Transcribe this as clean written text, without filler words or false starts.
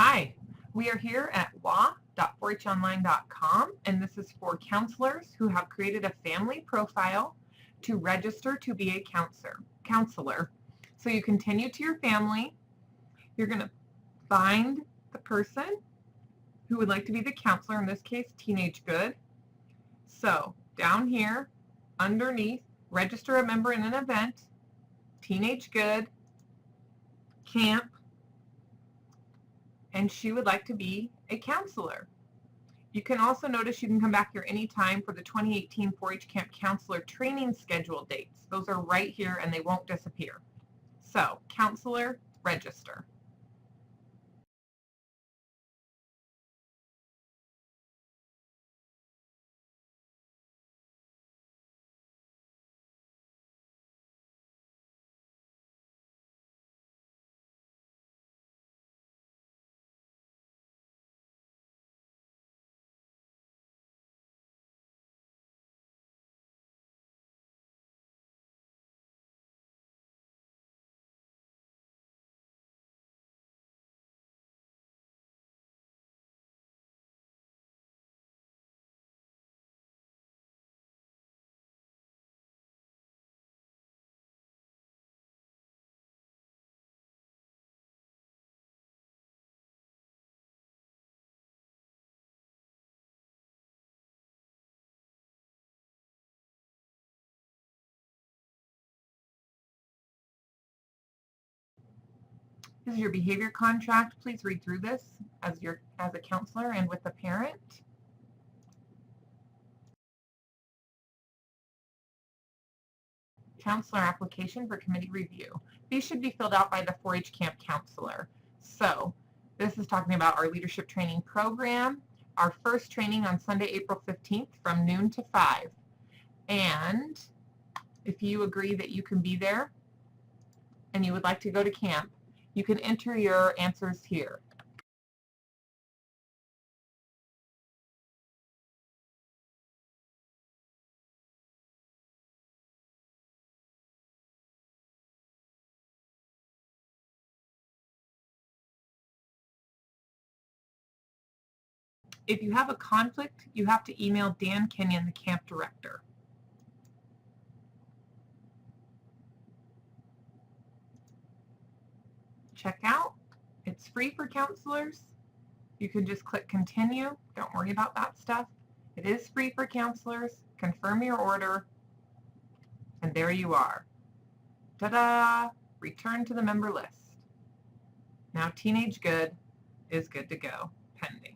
Hi, we are here at wa.4honline.com, and this is for counselors who have created a family profile to register to be a counselor. So you continue to your family. You're going to find the person who would like to be the counselor, in this case, Teenage Good. So down here, underneath, register a member in an event, Teenage Good, camp, and she would like to be a counselor. You can also notice you can come back here anytime for the 2018 4-H Camp Counselor Training Schedule dates. Those are right here and they won't disappear. So, counselor, register. This is your behavior contract. Please read through this as a counselor and with a parent. Counselor application for committee review. These should be filled out by the 4-H camp counselor. So this is talking about our leadership training program, our first training on Sunday, April 15th from noon to 5. And if you agree that you can be there and you would like to go to camp, you can enter your answers here. If you have a conflict, you have to email Dan Kenyon, the camp director. Check out. It's free for counselors. You can just click continue. Don't worry about that stuff. It is free for counselors. Confirm your order. And there you are. Ta-da! Return to the member list. Now Teenage Good is good to go, pending.